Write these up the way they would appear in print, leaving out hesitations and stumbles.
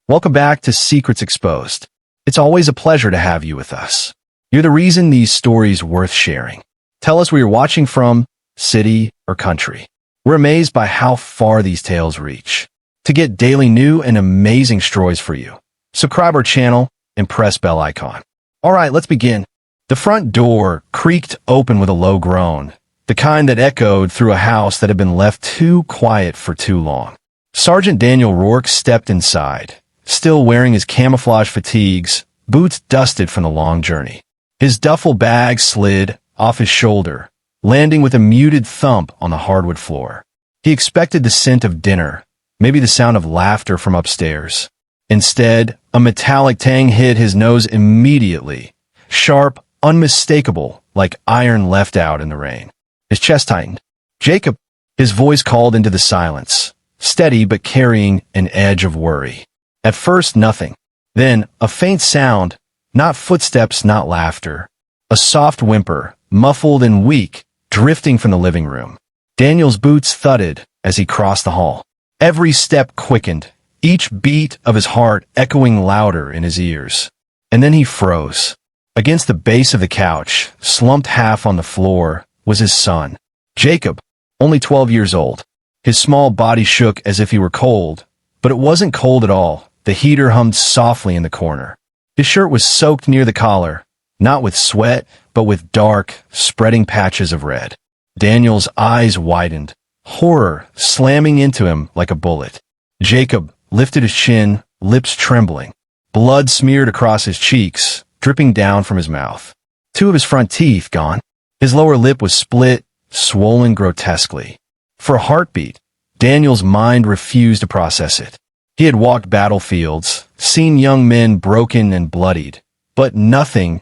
Welcome back to Secrets Exposed. It's always a pleasure to have you with us. You're the reason these stories worth sharing. Tell us where you're watching from, city or country. We're amazed by how far these tales reach. To get daily new and amazing stories for you, subscribe our channel and press bell icon. All right, let's begin. The front door creaked open with a low groan, the kind that echoed through a house that had been left too quiet for too long. Sergeant Daniel Rourke stepped inside, still wearing his camouflage fatigues, boots dusted from the long journey. His duffel bag slid off his shoulder, landing with a muted thump on the hardwood floor. He expected the scent of dinner, maybe the sound of laughter from upstairs. Instead, a metallic tang hit his nose immediately, sharp, unmistakable, like iron left out in the rain. His chest tightened. "Jacob," his voice called into the silence, steady but carrying an edge of worry. At first, nothing. Then, a faint sound, not footsteps, not laughter. A soft whimper, muffled and weak, drifting from the living room. Daniel's boots thudded as he crossed the hall. Every step quickened, each beat of his heart echoing louder in his ears. And then he froze. Against the base of the couch, slumped half on the floor, was his son, Jacob, only 12 years old. His small body shook as if he were cold, but it wasn't cold at all. The heater hummed softly in the corner. His shirt was soaked near the collar, not with sweat, but with dark, spreading patches of red. Daniel's eyes widened, horror slamming into him like a bullet. Jacob lifted his chin, lips trembling. Blood smeared across his cheeks, dripping down from his mouth. Two of his front teeth gone. His lower lip was split, swollen grotesquely. For a heartbeat, Daniel's mind refused to process it. He had walked battlefields, seen young men broken and bloodied, but nothing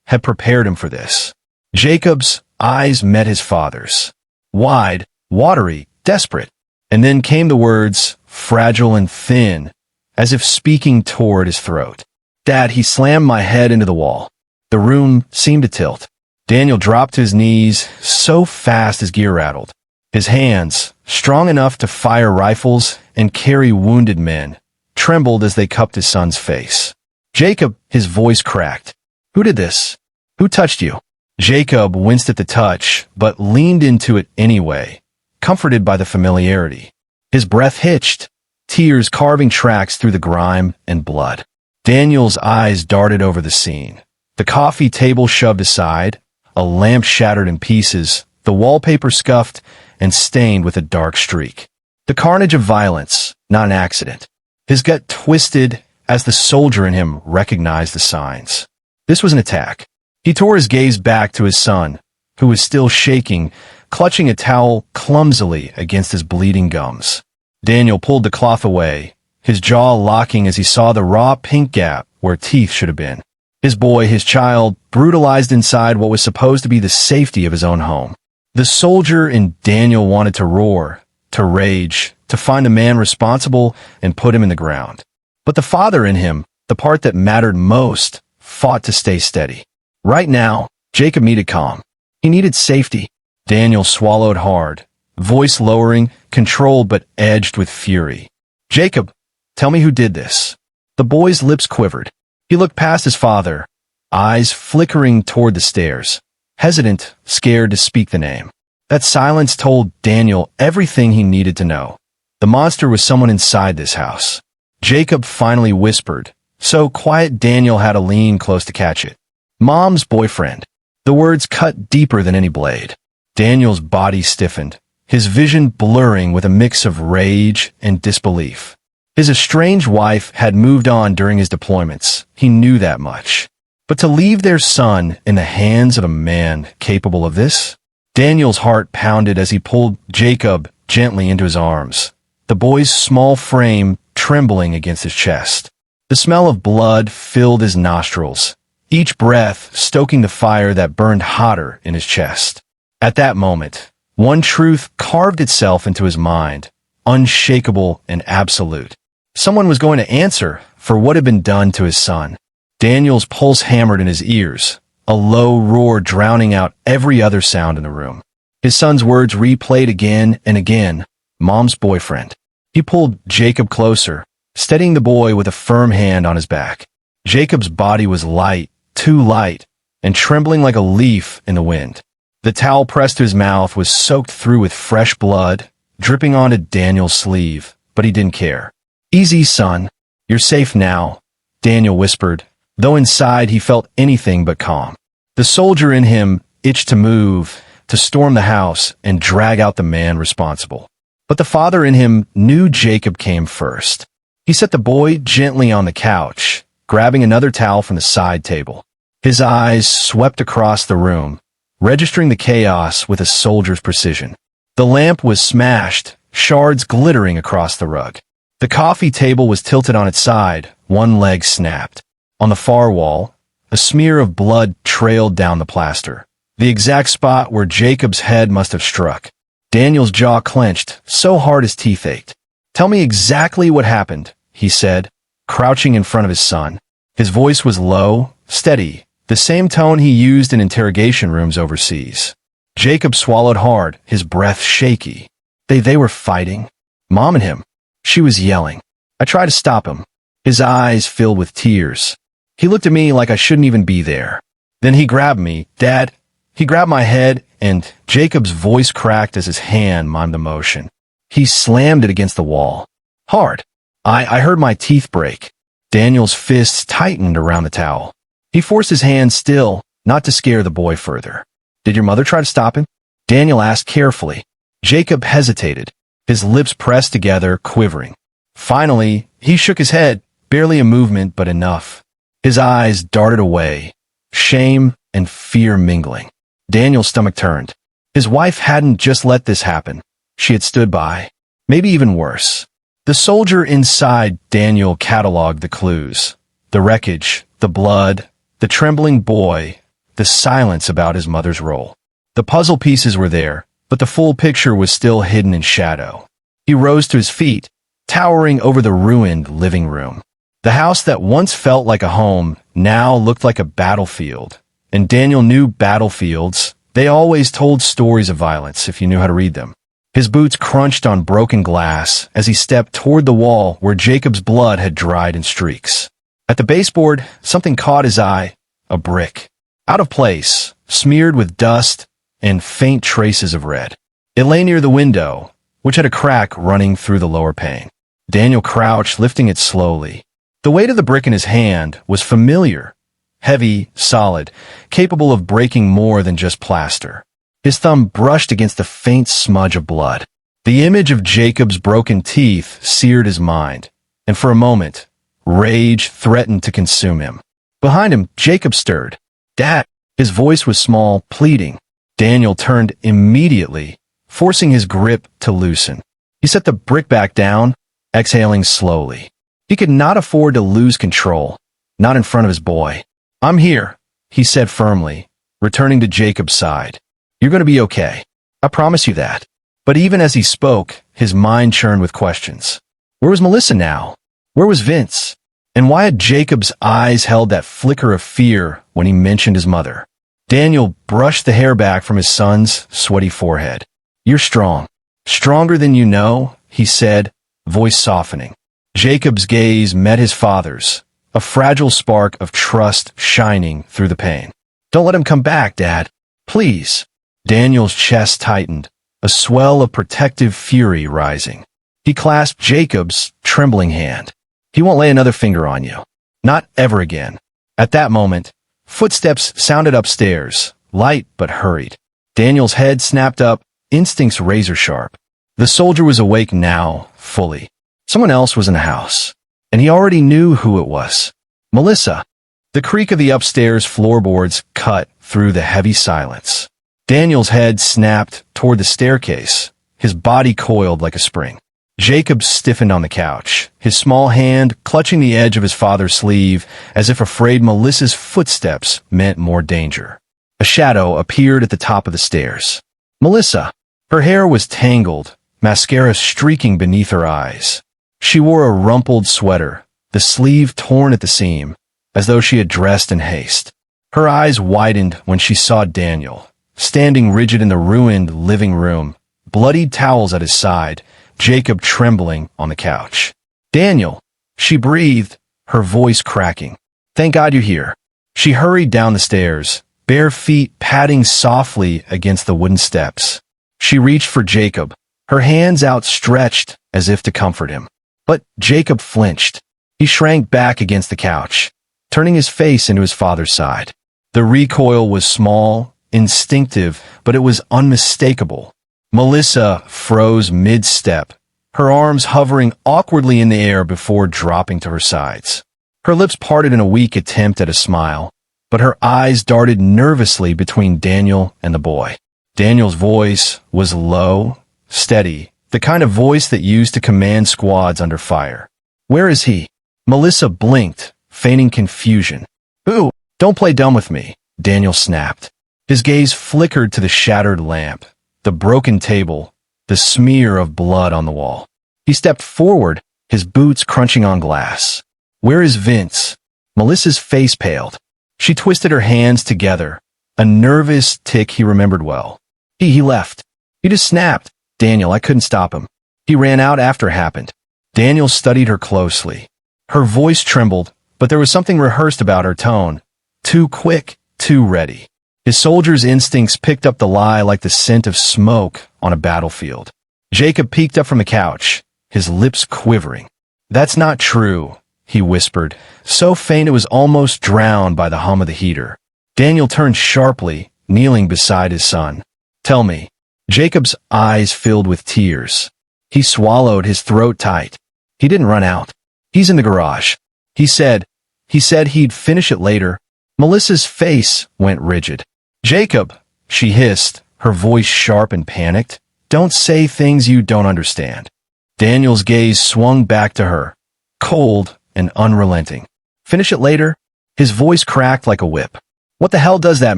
had prepared him for this. Jacob's eyes met his father's. Wide, watery, desperate. And then came the words, fragile and thin, as if speaking toward his throat. "Dad," he slammed my head into the wall. The room seemed to tilt. Daniel dropped to his knees so fast his gear rattled. His hands, strong enough to fire rifles and carry wounded men, trembled as they cupped his son's face. "Jacob," his voice cracked. "Who did this? Who touched you?" Jacob winced at the touch, but leaned into it anyway, comforted by the familiarity. His breath hitched, tears carving tracks through the grime and blood. Daniel's eyes darted over the scene. The coffee table shoved aside, a lamp shattered in pieces, the wallpaper scuffed and stained with a dark streak. The carnage of violence, not an accident. His gut twisted as the soldier in him recognized the signs. This was an attack. He tore his gaze back to his son, who was still shaking, clutching a towel clumsily against his bleeding gums. Daniel pulled the cloth away, his jaw locking as he saw the raw pink gap where teeth should have been. His boy, his child, brutalized inside what was supposed to be the safety of his own home. The soldier in Daniel wanted to roar, to rage, to find the man responsible and put him in the ground. But the father in him, the part that mattered most, fought to stay steady. Right now, Jacob needed calm. He needed safety. Daniel swallowed hard, voice lowering, controlled but edged with fury. "Jacob, tell me who did this." The boy's lips quivered. He looked past his father, eyes flickering toward the stairs, hesitant, scared to speak the name. That silence told Daniel everything he needed to know. The monster was someone inside this house. Jacob finally whispered, so quiet Daniel had to lean close to catch it. "Mom's boyfriend." The words cut deeper than any blade. Daniel's body stiffened, his vision blurring with a mix of rage and disbelief. His estranged wife had moved on during his deployments. He knew that much. But to leave their son in the hands of a man capable of this? Daniel's heart pounded as he pulled Jacob gently into his arms, the boy's small frame trembling against his chest. The smell of blood filled his nostrils, each breath stoking the fire that burned hotter in his chest. At that moment, one truth carved itself into his mind, unshakable and absolute. Someone was going to answer for what had been done to his son. Daniel's pulse hammered in his ears, a low roar drowning out every other sound in the room. His son's words replayed again and again, "Mom's boyfriend." He pulled Jacob closer, steadying the boy with a firm hand on his back. Jacob's body was light, too light, and trembling like a leaf in the wind. The towel pressed to his mouth was soaked through with fresh blood, dripping onto Daniel's sleeve, but he didn't care. "Easy, son. You're safe now," Daniel whispered, though inside he felt anything but calm. The soldier in him itched to move, to storm the house and drag out the man responsible. But the father in him knew Jacob came first. He set the boy gently on the couch, grabbing another towel from the side table. His eyes swept across the room, registering the chaos with a soldier's precision. The lamp was smashed, shards glittering across the rug. The coffee table was tilted on its side, one leg snapped. On the far wall, a smear of blood trailed down the plaster, the exact spot where Jacob's head must have struck. Daniel's jaw clenched, so hard his teeth ached. "Tell me exactly what happened," he said, crouching in front of his son. His voice was low, steady, the same tone he used in interrogation rooms overseas. Jacob swallowed hard, his breath shaky. They were fighting. Mom and him. She was yelling. I tried to stop him. His eyes filled with tears. He looked at me like I shouldn't even be there. Then he grabbed me. Dad. He grabbed my head, and Jacob's voice cracked as his hand mimed the motion. He slammed it against the wall. Hard. I heard my teeth break. Daniel's fists tightened around the towel. He forced his hand still, not to scare the boy further. Did your mother try to stop him? Daniel asked carefully. Jacob hesitated, his lips pressed together, quivering. Finally, he shook his head, barely a movement, but enough. His eyes darted away, shame and fear mingling. Daniel's stomach turned. His wife hadn't just let this happen. She had stood by. Maybe even worse. The soldier inside Daniel cataloged the clues. The wreckage, the blood, the trembling boy, the silence about his mother's role. The puzzle pieces were there, but the full picture was still hidden in shadow. He rose to his feet, towering over the ruined living room. The house that once felt like a home now looked like a battlefield. And Daniel knew battlefields. They always told stories of violence if you knew how to read them. His boots crunched on broken glass as he stepped toward the wall where Jacob's blood had dried in streaks. At the baseboard, something caught his eye, a brick. Out of place, smeared with dust and faint traces of red. It lay near the window, which had a crack running through the lower pane. Daniel crouched, lifting it slowly. The weight of the brick in his hand was familiar, heavy, solid, capable of breaking more than just plaster. His thumb brushed against a faint smudge of blood. The image of Jacob's broken teeth seared his mind, and for a moment, rage threatened to consume him. Behind him, Jacob stirred. Dad! His voice was small, pleading. Daniel turned immediately, forcing his grip to loosen. He set the brick back down, exhaling slowly. He could not afford to lose control, not in front of his boy. I'm here, he said firmly, returning to Jacob's side. You're going to be okay. I promise you that. But even as he spoke, his mind churned with questions. Where was Melissa now? Where was Vince? And why had Jacob's eyes held that flicker of fear when he mentioned his mother? Daniel brushed the hair back from his son's sweaty forehead. You're strong. Stronger than you know, he said, voice softening. Jacob's gaze met his father's, a fragile spark of trust shining through the pain. Don't let him come back, Dad. Please. Daniel's chest tightened, a swell of protective fury rising. He clasped Jacob's trembling hand. He won't lay another finger on you. Not ever again. At that moment, footsteps sounded upstairs, light but hurried. Daniel's head snapped up, instincts razor sharp. The soldier was awake now, fully. Someone else was in the house, and he already knew who it was. Melissa. The creak of the upstairs floorboards cut through the heavy silence. Daniel's head snapped toward the staircase, his body coiled like a spring. Jacob stiffened on the couch, his small hand clutching the edge of his father's sleeve as if afraid Melissa's footsteps meant more danger. A shadow appeared at the top of the stairs. Melissa. Her hair was tangled, mascara streaking beneath her eyes. She wore a rumpled sweater, the sleeve torn at the seam, as though she had dressed in haste. Her eyes widened when she saw Daniel, standing rigid in the ruined living room, bloodied towels at his side, Jacob trembling on the couch. Daniel, She breathed, her voice cracking. Thank God you're here. She hurried down the stairs, bare feet padding softly against the wooden steps. She reached for Jacob, her hands outstretched as if to comfort him. But Jacob flinched. He shrank back against the couch, turning his face into his father's side. The recoil was small, instinctive, but it was unmistakable. Melissa froze mid-step, her arms hovering awkwardly in the air before dropping to her sides. Her lips parted in a weak attempt at a smile, but her eyes darted nervously between Daniel and the boy. Daniel's voice was low, steady, the kind of voice that used to command squads under fire. Where is he? Melissa blinked, feigning confusion. Ooh, don't play dumb with me, Daniel snapped. His gaze flickered to the shattered lamp, the broken table, the smear of blood on the wall. He stepped forward, his boots crunching on glass. Where is Vince? Melissa's face paled. She twisted her hands together, a nervous tic he remembered well. He left. He just snapped. Daniel, I couldn't stop him. He ran out after it happened. Daniel studied her closely. Her voice trembled, but there was something rehearsed about her tone. Too quick, too ready. His soldier's instincts picked up the lie like the scent of smoke on a battlefield. Jacob peeked up from the couch, his lips quivering. That's not true, he whispered, so faint it was almost drowned by the hum of the heater. Daniel turned sharply, kneeling beside his son. Tell me. Jacob's eyes filled with tears. He swallowed, his throat tight. He didn't run out. He's in the garage. He said he'd finish it later. Melissa's face went rigid. Jacob, she hissed, her voice sharp and panicked. Don't say things you don't understand. Daniel's gaze swung back to her, cold and unrelenting. Finish it later? His voice cracked like a whip. What the hell does that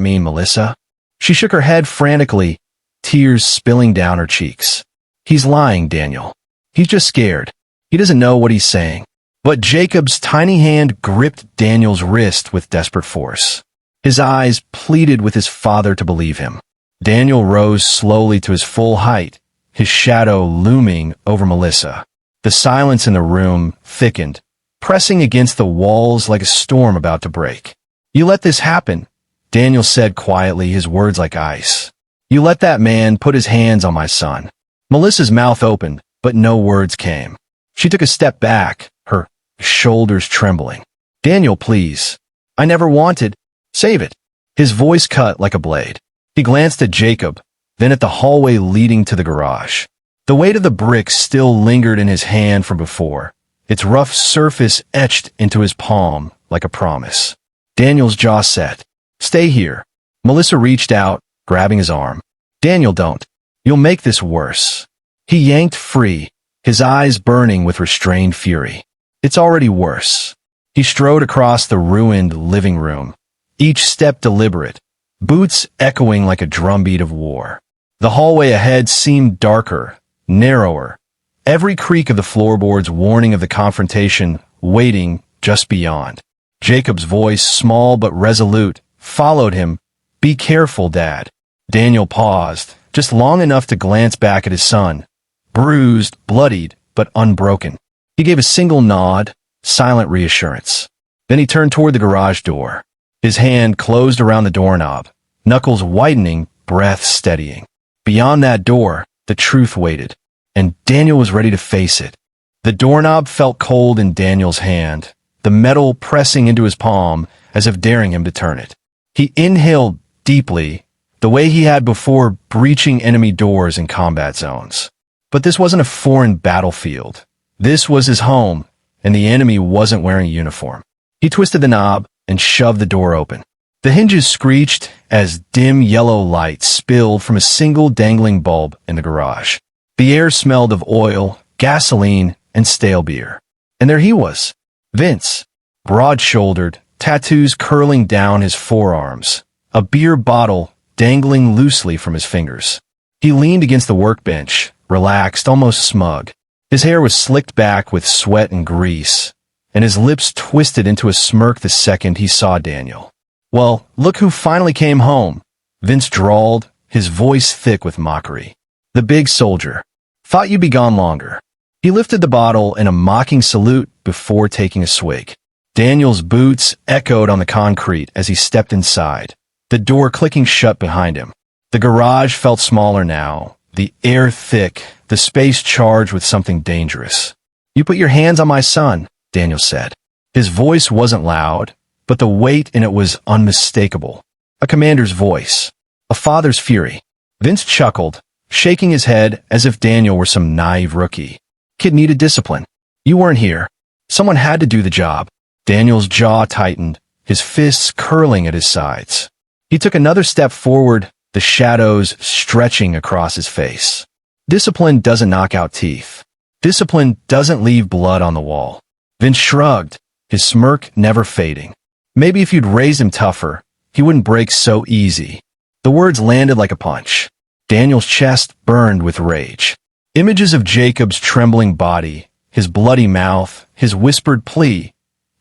mean, Melissa? She shook her head frantically, tears spilling down her cheeks. He's lying, Daniel. He's just scared. He doesn't know what he's saying. But Jacob's tiny hand gripped Daniel's wrist with desperate force. His eyes pleaded with his father to believe him. Daniel rose slowly to his full height, his shadow looming over Melissa. The silence in the room thickened, pressing against the walls like a storm about to break. You let this happen, Daniel said quietly, his words like ice. You let that man put his hands on my son. Melissa's mouth opened, but no words came. She took a step back, her shoulders trembling. Daniel, please. I never wanted. Save it. His voice cut like a blade. He glanced at Jacob, then at the hallway leading to the garage. The weight of the bricks still lingered in his hand from before, its rough surface etched into his palm like a promise. Daniel's jaw set. Stay here. Melissa reached out, grabbing his arm. Daniel, don't. You'll make this worse. He yanked free, his eyes burning with restrained fury. It's already worse. He strode across the ruined living room, each step deliberate, boots echoing like a drumbeat of war. The hallway ahead seemed darker, narrower, every creak of the floorboards warning of the confrontation waiting just beyond. Jacob's voice, small but resolute, followed him. Be careful, Dad. Daniel paused, just long enough to glance back at his son, bruised, bloodied, but unbroken. He gave a single nod, silent reassurance. Then he turned toward the garage door. His hand closed around the doorknob, knuckles whitening, breath steadying. Beyond that door, the truth waited, and Daniel was ready to face it. The doorknob felt cold in Daniel's hand, the metal pressing into his palm as if daring him to turn it. He inhaled deeply, the way he had before breaching enemy doors in combat zones. But this wasn't a foreign battlefield. This was his home, and the enemy wasn't wearing a uniform. He twisted the knob and shoved the door open. The hinges screeched as dim yellow light spilled from a single dangling bulb in the garage. The air smelled of oil, gasoline, and stale beer. And there he was, Vince, broad-shouldered, tattoos curling down his forearms, a beer bottle dangling loosely from his fingers. He leaned against the workbench, relaxed, almost smug. His hair was slicked back with sweat and grease, and his lips twisted into a smirk the second he saw Daniel. Well, look who finally came home, Vince drawled, his voice thick with mockery. The big soldier. Thought you'd be gone longer. He lifted the bottle in a mocking salute before taking a swig. Daniel's boots echoed on the concrete as he stepped inside, the door clicking shut behind him. The garage felt smaller now, the air thick, the space charged with something dangerous. "You put your hands on my son," Daniel said. His voice wasn't loud, but the weight in it was unmistakable. A commander's voice, a father's fury. Vince chuckled, shaking his head as if Daniel were some naive rookie. "Kid needed discipline. You weren't here. Someone had to do the job." Daniel's jaw tightened, his fists curling at his sides. He took another step forward, the shadows stretching across his face. Discipline doesn't knock out teeth. Discipline doesn't leave blood on the wall. Vince shrugged, his smirk never fading. Maybe if you'd raised him tougher, he wouldn't break so easy. The words landed like a punch. Daniel's chest burned with rage. Images of Jacob's trembling body, his bloody mouth, his whispered plea,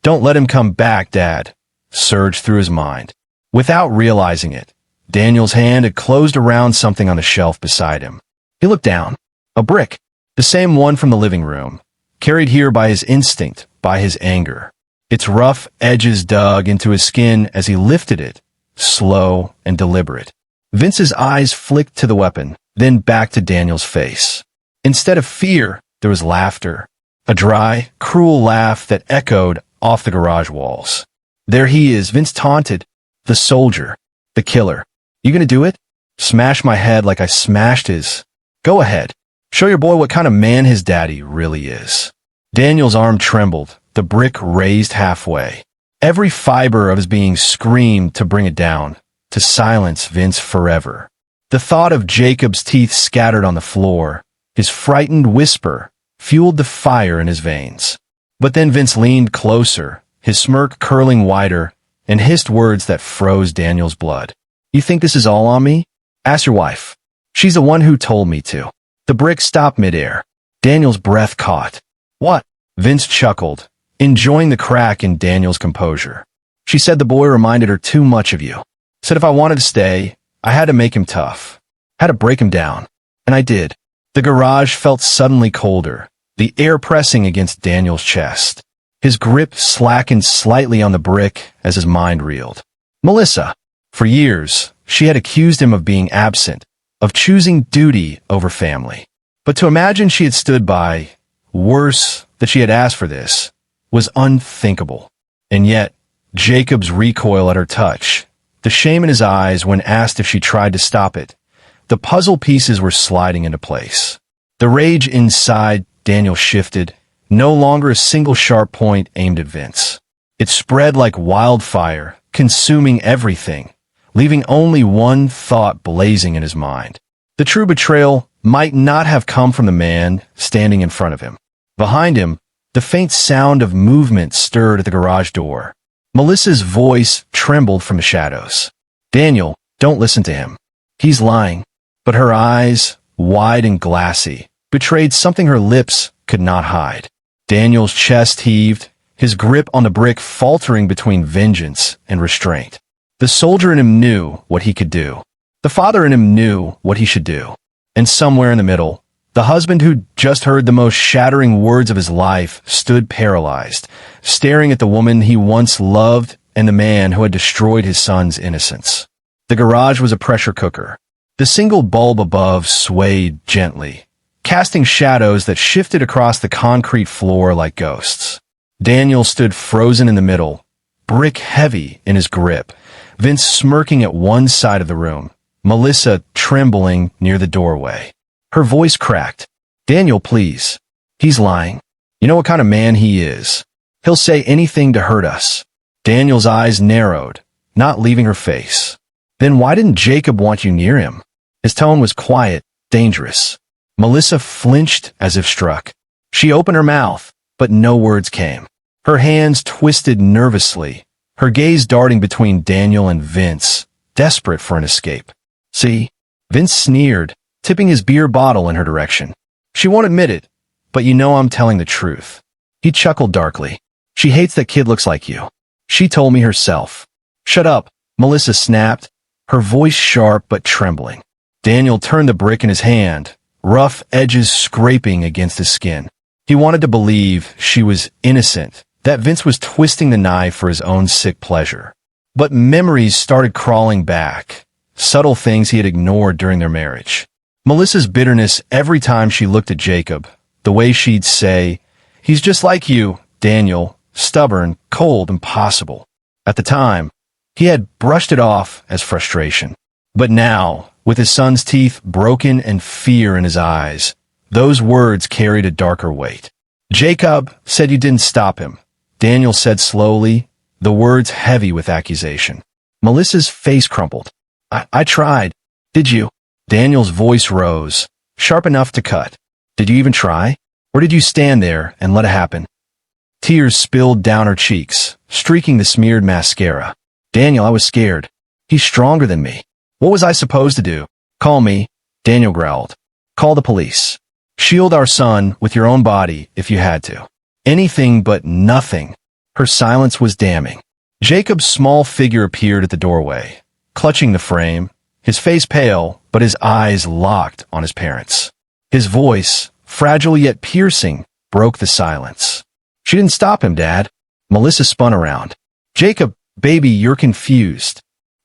"Don't let him come back, Dad," surged through his mind. Without realizing it, Daniel's hand had closed around something on the shelf beside him. He looked down. A brick, the same one from the living room, carried here by his instinct, by his anger. Its rough edges dug into his skin as he lifted it, slow and deliberate. Vince's eyes flicked to the weapon, then back to Daniel's face. Instead of fear, there was laughter. A dry, cruel laugh that echoed off the garage walls. "There he is," Vince taunted. "The soldier. The killer. You gonna do it? Smash my head like I smashed his? Go ahead. Show your boy what kind of man his daddy really is." Daniel's arm trembled, the brick raised halfway. Every fiber of his being screamed to bring it down, to silence Vince forever. The thought of Jacob's teeth scattered on the floor, his frightened whisper, fueled the fire in his veins. But then Vince leaned closer, his smirk curling wider, and hissed words that froze Daniel's blood. "You think this is all on me? Ask your wife. She's the one who told me to." The brick stopped midair. Daniel's breath caught. "What?" Vince chuckled, enjoying the crack in Daniel's composure. "She said the boy reminded her too much of you. Said if I wanted to stay, I had to make him tough. Had to break him down. And I did." The garage felt suddenly colder, the air pressing against Daniel's chest. His grip slackened slightly on the brick as his mind reeled. Melissa. For years, she had accused him of being absent, of choosing duty over family. But to imagine she had stood by, worse, that she had asked for this, was unthinkable. And yet, Jacob's recoil at her touch, the shame in his eyes when asked if she tried to stop it, the puzzle pieces were sliding into place. The rage inside Daniel shifted, no longer a single sharp point aimed at Vince. It spread like wildfire, consuming everything, leaving only one thought blazing in his mind. The true betrayal might not have come from the man standing in front of him. Behind him, the faint sound of movement stirred at the garage door. Melissa's voice trembled from the shadows. "Daniel, don't listen to him. He's lying." But her eyes, wide and glassy, betrayed something her lips could not hide. Daniel's chest heaved, his grip on the brick faltering between vengeance and restraint. The soldier in him knew what he could do. The father in him knew what he should do. And somewhere in the middle, the husband who'd just heard the most shattering words of his life stood paralyzed, staring at the woman he once loved and the man who had destroyed his son's innocence. The garage was a pressure cooker. The single bulb above swayed gently, casting shadows that shifted across the concrete floor like ghosts. Daniel stood frozen in the middle, brick heavy in his grip, Vince smirking at one side of the room, Melissa trembling near the doorway. Her voice cracked. "Daniel, please. He's lying. You know what kind of man he is. He'll say anything to hurt us." Daniel's eyes narrowed, not leaving her face. "Then why didn't Jacob want you near him?" His tone was quiet, dangerous. Melissa flinched as if struck. She opened her mouth, but no words came. Her hands twisted nervously, her gaze darting between Daniel and Vince, desperate for an escape. "See?" Vince sneered, tipping his beer bottle in her direction. "She won't admit it, but you know I'm telling the truth." He chuckled darkly. "She hates that kid looks like you. She told me herself." "Shut up," Melissa snapped, her voice sharp but trembling. Daniel turned the brick in his hand, rough edges scraping against his skin. He wanted to believe she was innocent, that Vince was twisting the knife for his own sick pleasure. But memories started crawling back, subtle things he had ignored during their marriage. Melissa's bitterness every time she looked at Jacob, the way she'd say, "He's just like you, Daniel, stubborn, cold, impossible." At the time, he had brushed it off as frustration. But now, with his son's teeth broken and fear in his eyes, those words carried a darker weight. "Jacob said you didn't stop him," Daniel said slowly, the words heavy with accusation. Melissa's face crumpled. I tried. Did you?" Daniel's voice rose, sharp enough to cut. "Did you even try? Or did you stand there and let it happen?" Tears spilled down her cheeks, streaking the smeared mascara. "Daniel, I was scared. He's stronger than me. What was I supposed to do?" "Call me," Daniel growled. "Call the police. Shield our son with your own body if you had to." Anything but nothing. Her silence was damning. Jacob's small figure appeared at the doorway, clutching the frame, his face pale, but his eyes locked on his parents. His voice, fragile yet piercing, broke the silence. "She didn't stop him, Dad." Melissa spun around. "Jacob, baby, you're confused."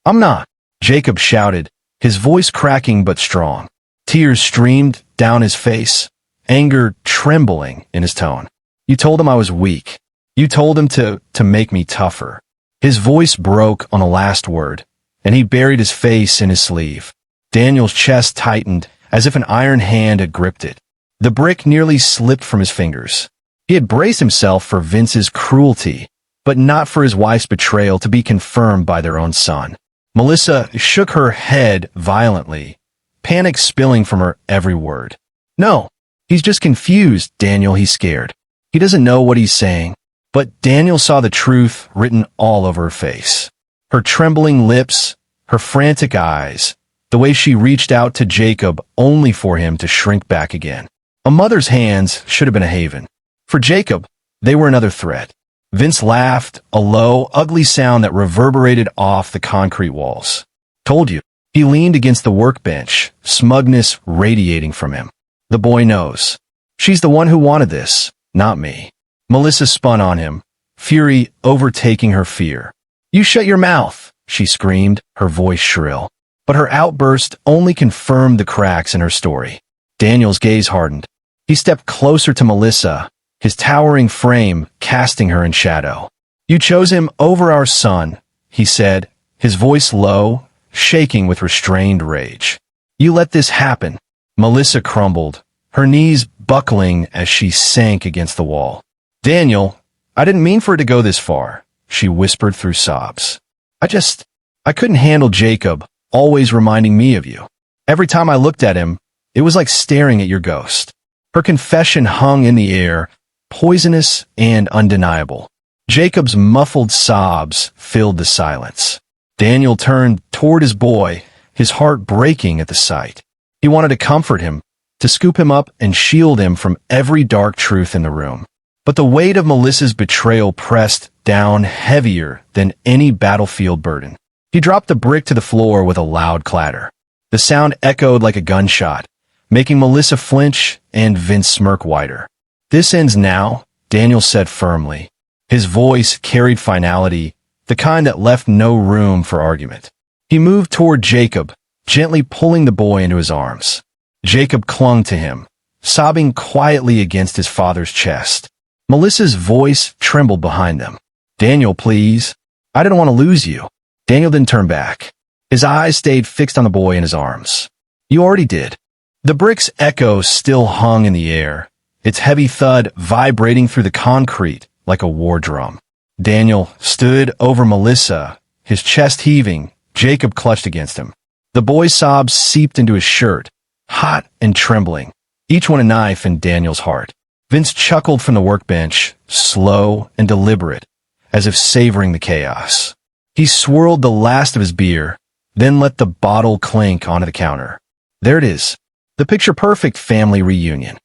"I'm not," Jacob shouted, his voice cracking but strong. Tears streamed down his face, anger trembling in his tone. "You told him I was weak. You told him to make me tougher." His voice broke on the last word, and he buried his face in his sleeve. Daniel's chest tightened as if an iron hand had gripped it. The brick nearly slipped from his fingers. He had braced himself for Vince's cruelty, but not for his wife's betrayal to be confirmed by their own son. Melissa shook her head violently, panic spilling from her every word. "No, he's just confused, Daniel. He's scared. He doesn't know what he's saying." But Daniel saw the truth written all over her face. Her trembling lips, her frantic eyes, the way she reached out to Jacob only for him to shrink back again. A mother's hands should have been a haven. For Jacob, they were another threat. Vince laughed, a low, ugly sound that reverberated off the concrete walls. "Told you." He leaned against the workbench, smugness radiating from him. "The boy knows. She's the one who wanted this, not me." Melissa spun on him, fury overtaking her fear. "You shut your mouth," she screamed, her voice shrill. But her outburst only confirmed the cracks in her story. Daniel's gaze hardened. He stepped closer to Melissa, his towering frame casting her in shadow. "You chose him over our son," he said, his voice low, shaking with restrained rage. "You let this happen." Melissa crumbled, her knees buckling as she sank against the wall. "Daniel, I didn't mean for it to go this far," she whispered through sobs. I couldn't handle Jacob, always reminding me of you. Every time I looked at him, it was like staring at your ghost." Her confession hung in the air, poisonous and undeniable. Jacob's muffled sobs filled the silence. Daniel turned toward his boy, his heart breaking at the sight. He wanted to comfort him, to scoop him up and shield him from every dark truth in the room. But the weight of Melissa's betrayal pressed down heavier than any battlefield burden. He dropped the brick to the floor with a loud clatter. The sound echoed like a gunshot, making Melissa flinch and Vince smirk wider. "This ends now," Daniel said firmly. His voice carried finality, the kind that left no room for argument. He moved toward Jacob, gently pulling the boy into his arms. Jacob clung to him, sobbing quietly against his father's chest. Melissa's voice trembled behind them. "Daniel, please. I didn't want to lose you." Daniel didn't turn back. His eyes stayed fixed on the boy in his arms. "You already did." The brick's echo still hung in the air, its heavy thud vibrating through the concrete like a war drum. Daniel stood over Melissa, his chest heaving. Jacob clutched against him. The boy's sobs seeped into his shirt, hot and trembling, each one a knife in Daniel's heart. Vince chuckled from the workbench, slow and deliberate, as if savoring the chaos. He swirled the last of his beer, then let the bottle clink onto the counter. "There it is. The picture-perfect family reunion."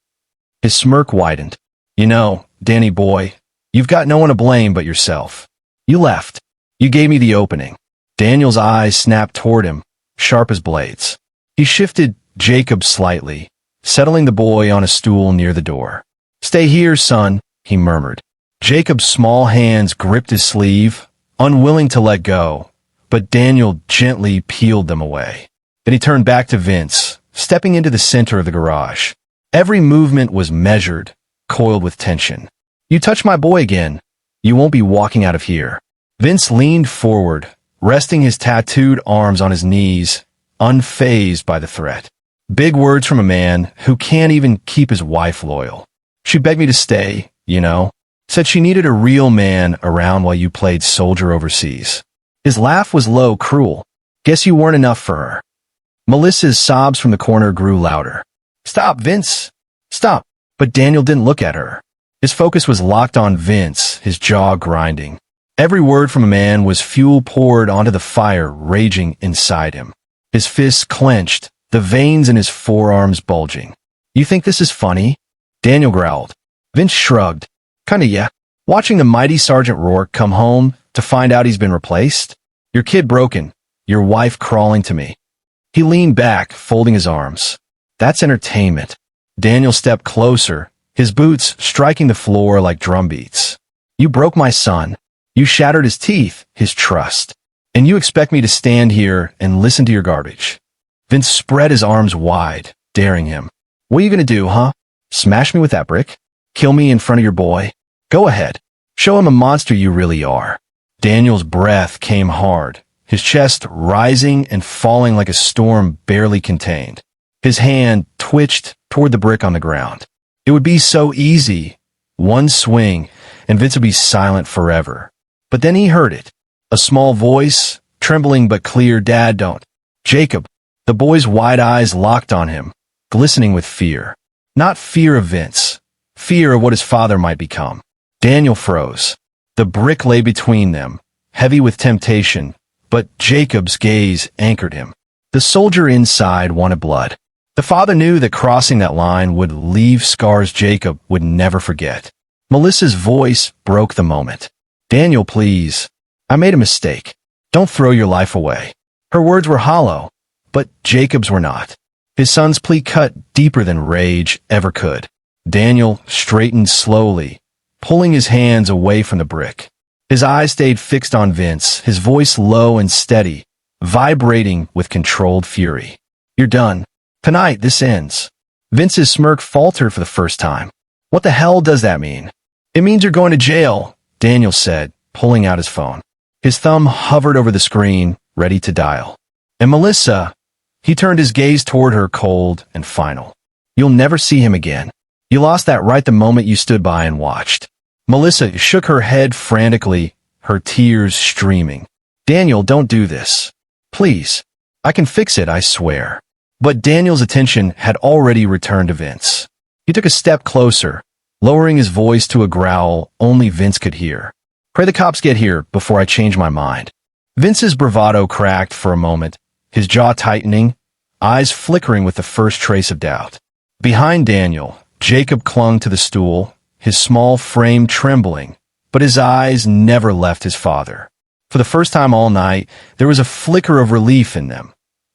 His smirk widened. "You know, Danny boy, you've got no one to blame but yourself. You left. You gave me the opening." Daniel's eyes snapped toward him, sharp as blades. He shifted Jacob slightly, settling the boy on a stool near the door. Stay here, son, he murmured. Jacob's small hands gripped his sleeve, unwilling to let go, but Daniel gently peeled them away. Then he turned back to Vince, stepping into the center of the garage. Every movement was measured, coiled with tension. You touch my boy again, you won't be walking out of here. Vince leaned forward, resting his tattooed arms on his knees, unfazed by the threat. Big words from a man who can't even keep his wife loyal. She begged me to stay, you know. Said she needed a real man around while you played soldier overseas. His laugh was low, cruel. Guess you weren't enough for her. Melissa's sobs from the corner grew louder. Stop, Vince. Stop. But Daniel didn't look at her. His focus was locked on Vince, his jaw grinding. Every word from a man was fuel poured onto the fire raging inside him. His fists clenched, the veins in his forearms bulging. You think this is funny? Daniel growled. Vince shrugged. Kinda, yeah. Watching the mighty Sergeant Rourke come home to find out he's been replaced? Your kid broken. Your wife crawling to me. He leaned back, folding his arms. That's entertainment. Daniel stepped closer, his boots striking the floor like drum beats. You broke my son. You shattered his teeth, his trust. And you expect me to stand here and listen to your garbage. Vince spread his arms wide, daring him. What are you gonna do, huh? Smash me with that brick? Kill me in front of your boy? Go ahead. Show him a monster you really are. Daniel's breath came hard, his chest rising and falling like a storm barely contained. His hand twitched toward the brick on the ground. It would be so easy. One swing, and Vince would be silent forever. But then he heard it. A small voice, trembling but clear. Dad, don't. Jacob. The boy's wide eyes locked on him, glistening with fear. Not fear of Vince. Fear of what his father might become. Daniel froze. The brick lay between them, heavy with temptation, but Jacob's gaze anchored him. The soldier inside wanted blood. The father knew that crossing that line would leave scars Jacob would never forget. Melissa's voice broke the moment. Daniel, please. I made a mistake. Don't throw your life away. Her words were hollow, but Jacob's were not. His son's plea cut deeper than rage ever could. Daniel straightened slowly, pulling his hands away from the brick. His eyes stayed fixed on Vince, his voice low and steady, vibrating with controlled fury. You're done. Tonight, this ends. Vince's smirk faltered for the first time. What the hell does that mean? It means you're going to jail, Daniel said, pulling out his phone. His thumb hovered over the screen, ready to dial. And Melissa, he turned his gaze toward her, cold and final. You'll never see him again. You lost that right the moment you stood by and watched. Melissa shook her head frantically, her tears streaming. Daniel, don't do this. Please. I can fix it, I swear. But Daniel's attention had already returned to Vince. He took a step closer, lowering his voice to a growl only Vince could hear. Pray the cops get here before I change my mind. Vince's bravado cracked for a moment, his jaw tightening, eyes flickering with the first trace of doubt. Behind Daniel, Jacob clung to the stool, his small frame trembling, but his eyes never left his father. For the first time all night, there was a flicker of relief in them.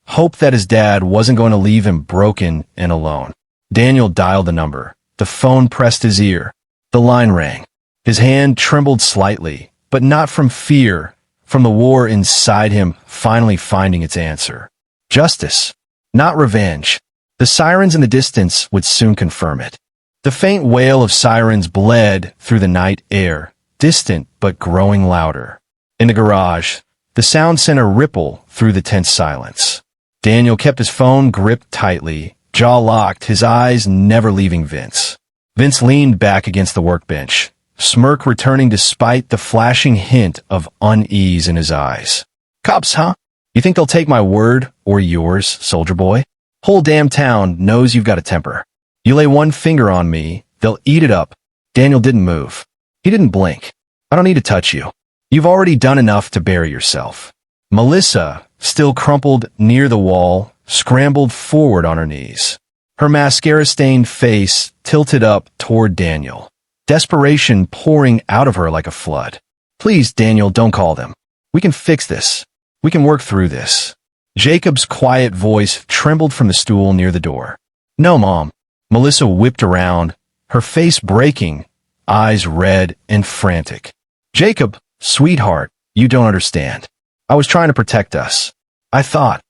Hope that his dad wasn't going to leave him broken and alone. Daniel dialed the number. The phone pressed his ear. The line rang. His hand trembled slightly, but not from fear, from the war inside him finally finding its answer. Justice, not revenge. The sirens in the distance would soon confirm it. The faint wail of sirens bled through the night air, distant but growing louder. In the garage, the sound sent a ripple through the tense silence. Daniel kept his phone gripped tightly, jaw locked, his eyes never leaving Vince. Vince leaned back against the workbench, smirk returning despite the flashing hint of unease in his eyes. Cops, huh? You think they'll take my word or yours, soldier boy? Whole damn town knows you've got a temper. You lay one finger on me, they'll eat it up. Daniel didn't move. He didn't blink. I don't need to touch you. You've already done enough to bury yourself. Melissa, still crumpled near the wall, scrambled forward on her knees. Her mascara-stained face tilted up toward Daniel, desperation pouring out of her like a flood. Please, Daniel, don't call them. We can fix this. We can work through this. Jacob's quiet voice trembled from the stool near the door. No, Mom. Melissa whipped around, her face breaking, eyes red and frantic. Jacob, sweetheart, you don't understand. I was trying to protect us. I thought.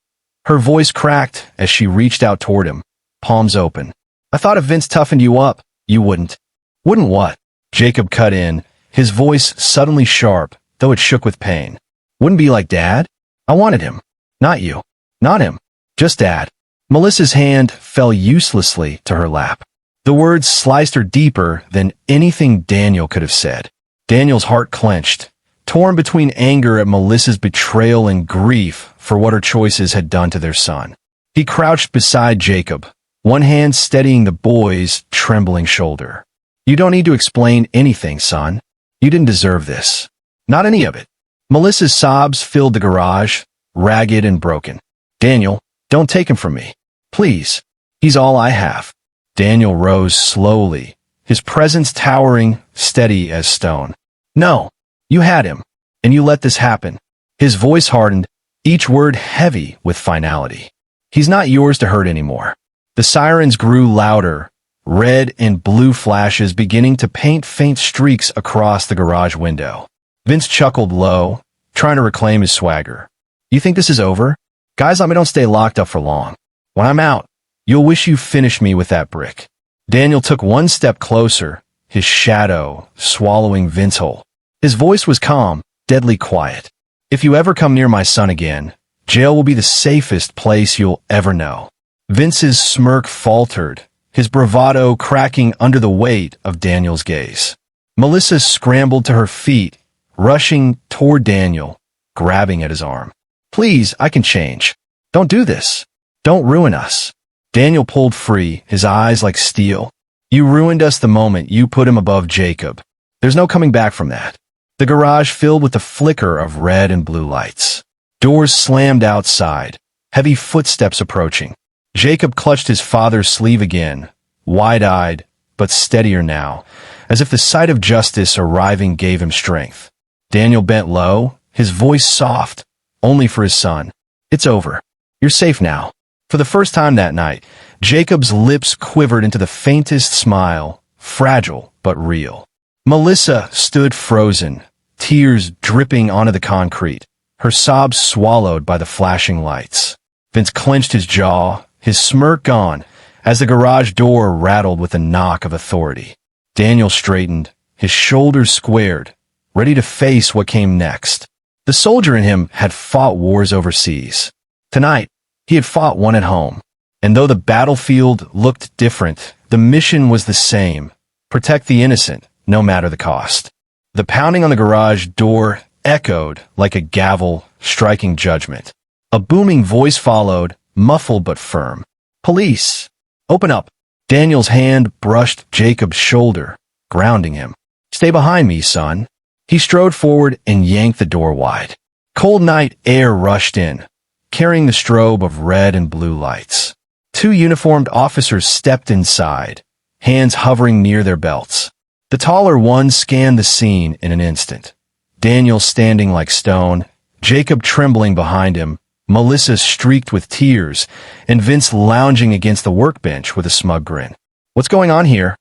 Her voice cracked as she reached out toward him, palms open. I thought if Vince toughened you up, you wouldn't. Wouldn't what? Jacob cut in, his voice suddenly sharp, though it shook with pain. Wouldn't be like Dad? I wanted him. Not you. Not him. Just Dad. Melissa's hand fell uselessly to her lap. The words sliced her deeper than anything Daniel could have said. Daniel's heart clenched, torn between anger at Melissa's betrayal and grief for what her choices had done to their son. He crouched beside Jacob, one hand steadying the boy's trembling shoulder. You don't need to explain anything, son. You didn't deserve this. Not any of it. Melissa's sobs filled the garage, ragged and broken. Daniel, don't take him from me. Please. He's all I have. Daniel rose slowly, his presence towering, steady as stone. No, you had him, and you let this happen. His voice hardened, each word heavy with finality. He's not yours to hurt anymore. The sirens grew louder, red and blue flashes beginning to paint faint streaks across the garage window. Vince chuckled low, trying to reclaim his swagger. You think this is over? Guys like me don't stay locked up for long. When I'm out, you'll wish you finished me with that brick. Daniel took one step closer, his shadow swallowing Vince whole. His voice was calm, deadly quiet. If you ever come near my son again, jail will be the safest place you'll ever know. Vince's smirk faltered, his bravado cracking under the weight of Daniel's gaze. Melissa scrambled to her feet, rushing toward Daniel, grabbing at his arm. Please, I can change. Don't do this. Don't ruin us. Daniel pulled free, his eyes like steel. You ruined us the moment you put him above Jacob. There's no coming back from that. The garage filled with the flicker of red and blue lights. Doors slammed outside, heavy footsteps approaching. Jacob clutched his father's sleeve again, wide-eyed, but steadier now, as if the sight of justice arriving gave him strength. Daniel bent low, his voice soft, only for his son. It's over. You're safe now. For the first time that night, Jacob's lips quivered into the faintest smile, fragile but real. Melissa stood frozen, tears dripping onto the concrete, her sobs swallowed by the flashing lights. Vince clenched his jaw, his smirk gone, as the garage door rattled with a knock of authority. Daniel straightened, his shoulders squared, ready to face what came next. The soldier in him had fought wars overseas. Tonight, he had fought one at home. And though the battlefield looked different, the mission was the same: protect the innocent, no matter the cost. The pounding on the garage door echoed like a gavel striking judgment. A booming voice followed, muffled but firm. Police! Open up! Daniel's hand brushed Jacob's shoulder, grounding him. Stay behind me, son. He strode forward and yanked the door wide. Cold night air rushed in, carrying the strobe of red and blue lights. Two uniformed officers stepped inside, hands hovering near their belts. The taller one scanned the scene in an instant. Daniel standing like stone, Jacob trembling behind him, Melissa streaked with tears, and Vince lounging against the workbench with a smug grin. What's going on here?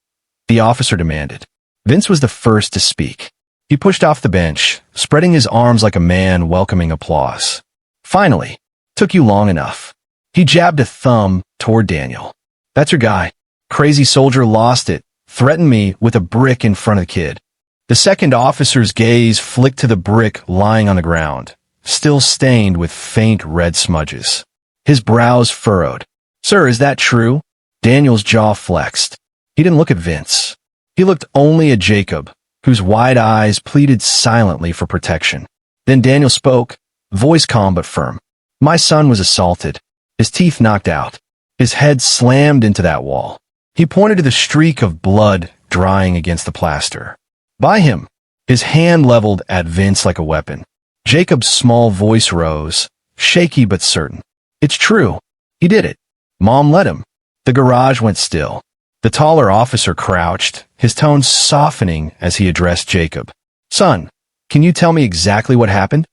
The officer demanded. Vince was the first to speak. He pushed off the bench, spreading his arms like a man welcoming applause. Finally, took you long enough. He jabbed a thumb toward Daniel. That's your guy. Crazy soldier lost it, threatened me with a brick in front of the kid. The second officer's gaze flicked to the brick lying on the ground, still stained with faint red smudges. His brows furrowed. Sir, is that true? Daniel's jaw flexed. He didn't look at Vince. He looked only at Jacob, whose wide eyes pleaded silently for protection. Then Daniel spoke, voice calm but firm. My son was assaulted, his teeth knocked out, his head slammed into that wall. He pointed to the streak of blood drying against the plaster. By him, his hand leveled at Vince like a weapon. Jacob's small voice rose, shaky but certain. It's true. He did it. Mom let him. The garage went still. The taller officer crouched, his tone softening as he addressed Jacob. Son, can you tell me exactly what happened?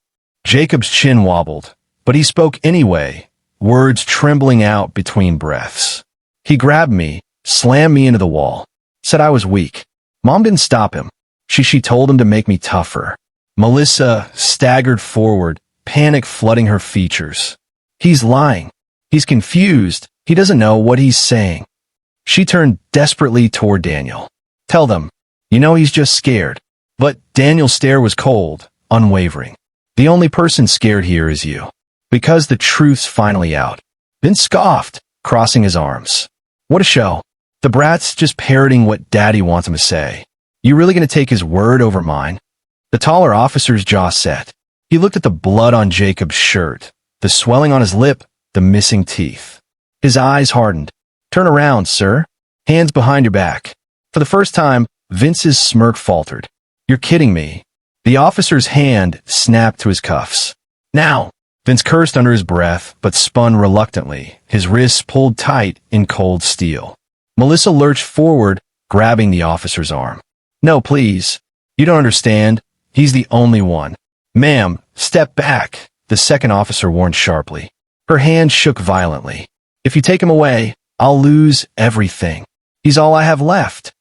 Jacob's chin wobbled, but he spoke anyway, words trembling out between breaths. He grabbed me, slammed me into the wall. Said I was weak. Mom didn't stop him. She told him to make me tougher. Melissa staggered forward, panic flooding her features. He's lying. He's confused. He doesn't know what he's saying. She turned desperately toward Daniel. Tell them, you know he's just scared. But Daniel's stare was cold, unwavering. The only person scared here is you. Because the truth's finally out. Vince scoffed, crossing his arms. What a show. The brat's just parroting what Daddy wants him to say. You really gonna take his word over mine? The taller officer's jaw set. He looked at the blood on Jacob's shirt, the swelling on his lip, the missing teeth. His eyes hardened. Turn around, sir. Hands behind your back. For the first time, Vince's smirk faltered. You're kidding me. The officer's hand snapped to his cuffs. Now! Vince cursed under his breath, but spun reluctantly, his wrists pulled tight in cold steel. Melissa lurched forward, grabbing the officer's arm. No, please. You don't understand. He's the only one. Ma'am, step back, the second officer warned sharply. Her hand shook violently. If you take him away, I'll lose everything. He's all I have left.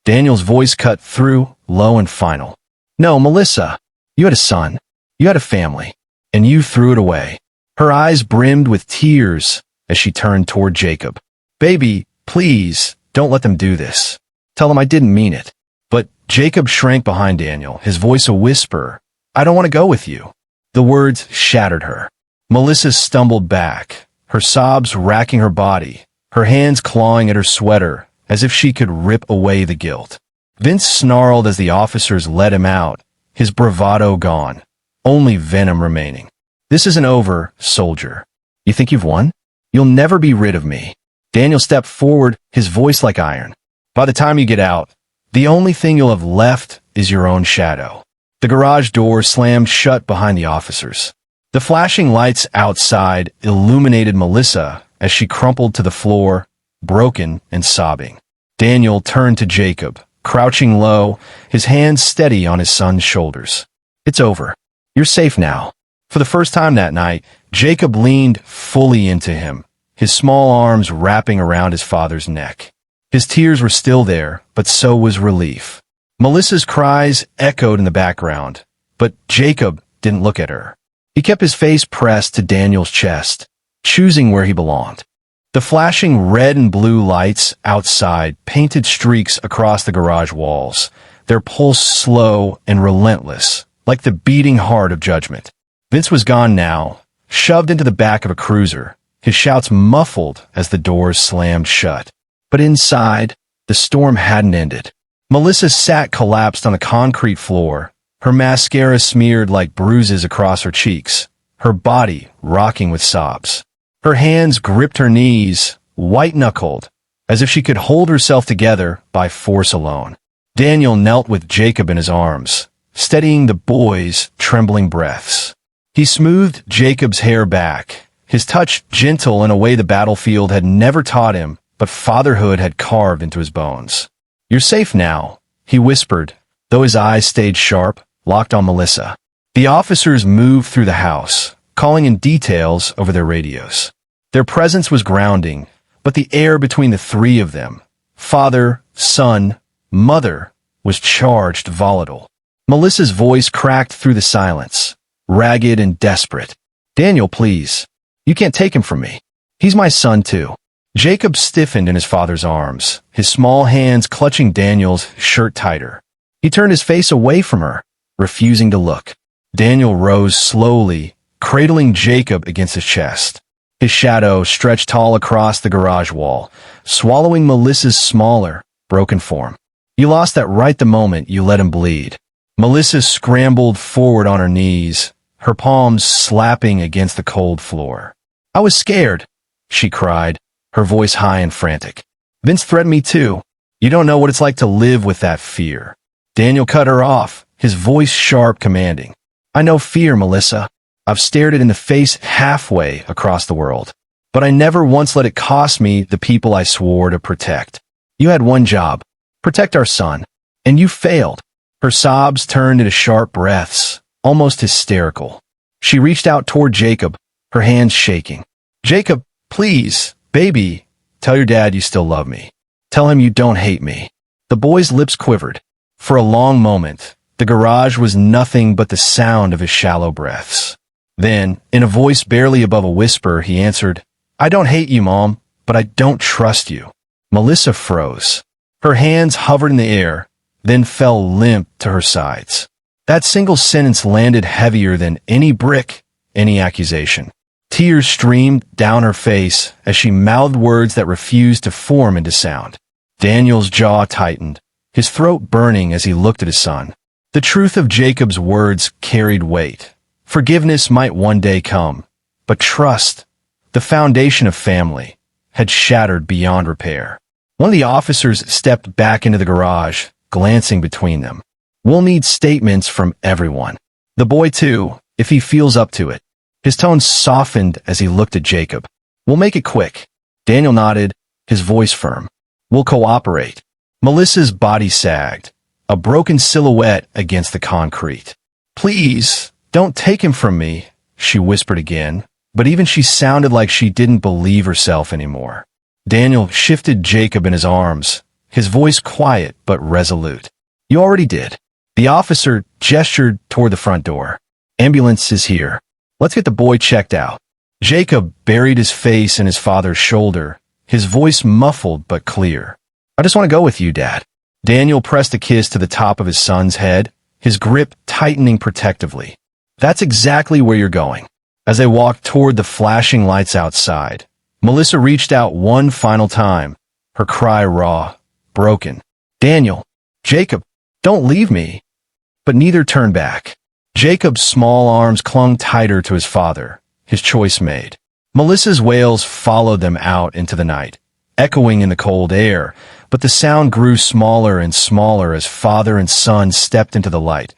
Daniel's voice cut through, low and final. No, Melissa. You had a son. You had a family. And you threw it away. Her eyes brimmed with tears as she turned toward Jacob. Baby, please, don't let them do this. Tell them I didn't mean it. But Jacob shrank behind Daniel, his voice a whisper. I don't want to go with you. The words shattered her. Melissa stumbled back, her sobs racking her body, her hands clawing at her sweater as if she could rip away the guilt. Vince snarled as the officers let him out, his bravado gone, only venom remaining. This isn't over, soldier. You think you've won? You'll never be rid of me. Daniel stepped forward, his voice like iron. By the time you get out, the only thing you'll have left is your own shadow. The garage door slammed shut behind the officers. The flashing lights outside illuminated Melissa as she crumpled to the floor, broken and sobbing. Daniel turned to Jacob, crouching low, his hands steady on his son's shoulders. It's over. You're safe now. For the first time that night, Jacob leaned fully into him, his small arms wrapping around his father's neck. His tears were still there, but so was relief. Melissa's cries echoed in the background, but Jacob didn't look at her. He kept his face pressed to Daniel's chest, choosing where he belonged. The flashing red and blue lights outside painted streaks across the garage walls, their pulse slow and relentless, like the beating heart of judgment. Vince was gone now, shoved into the back of a cruiser, his shouts muffled as the doors slammed shut. But inside, the storm hadn't ended. Melissa sat collapsed on the concrete floor, her mascara smeared like bruises across her cheeks, her body rocking with sobs. Her hands gripped her knees, white-knuckled, as if she could hold herself together by force alone. Daniel knelt with Jacob in his arms, steadying the boy's trembling breaths. He smoothed Jacob's hair back, his touch gentle in a way the battlefield had never taught him, but fatherhood had carved into his bones. You're safe now, he whispered, though his eyes stayed sharp, locked on Melissa. The officers moved through the house, calling in details over their radios. Their presence was grounding, but the air between the three of them, father, son, mother, was charged volatile. Melissa's voice cracked through the silence, ragged and desperate. Daniel, please. You can't take him from me. He's my son, too. Jacob stiffened in his father's arms, his small hands clutching Daniel's shirt tighter. He turned his face away from her, refusing to look. Daniel rose slowly, cradling Jacob against his chest. His shadow stretched tall across the garage wall, swallowing Melissa's smaller, broken form. You lost that right the moment you let him bleed. Melissa scrambled forward on her knees, her palms slapping against the cold floor. I was scared, she cried, her voice high and frantic. Vince threatened me too. You don't know what it's like to live with that fear. Daniel cut her off, his voice sharp, commanding. I know fear, Melissa. I've stared it in the face halfway across the world. But I never once let it cost me the people I swore to protect. You had one job, protect our son, and you failed. Her sobs turned into sharp breaths, almost hysterical. She reached out toward Jacob, her hands shaking. Jacob, please, baby, tell your dad you still love me. Tell him you don't hate me. The boy's lips quivered. For a long moment, the garage was nothing but the sound of his shallow breaths. Then, in a voice barely above a whisper, he answered, "I don't hate you, Mom, but I don't trust you." Melissa froze. Her hands hovered in the air, then fell limp to her sides. That single sentence landed heavier than any brick, any accusation. Tears streamed down her face as she mouthed words that refused to form into sound. Daniel's jaw tightened, his throat burning as he looked at his son. The truth of Jacob's words carried weight. Forgiveness might one day come, but trust, the foundation of family, had shattered beyond repair. One of the officers stepped back into the garage, glancing between them. "We'll need statements from everyone. The boy too, if he feels up to it." His tone softened as he looked at Jacob. "We'll make it quick." Daniel nodded, his voice firm. "We'll cooperate." Melissa's body sagged, a broken silhouette against the concrete. "Please, don't take him from me," she whispered again, but even she sounded like she didn't believe herself anymore. Daniel shifted Jacob in his arms, his voice quiet but resolute. "You already did." The officer gestured toward the front door. "Ambulance is here. Let's get the boy checked out." Jacob buried his face in his father's shoulder, his voice muffled but clear. "I just want to go with you, Dad." Daniel pressed a kiss to the top of his son's head, his grip tightening protectively. "That's exactly where you're going." As they walked toward the flashing lights outside, Melissa reached out one final time, her cry raw, broken. "Daniel, Jacob, don't leave me." But neither turned back. Jacob's small arms clung tighter to his father, his choice made. Melissa's wails followed them out into the night, echoing in the cold air, but the sound grew smaller and smaller as father and son stepped into the light,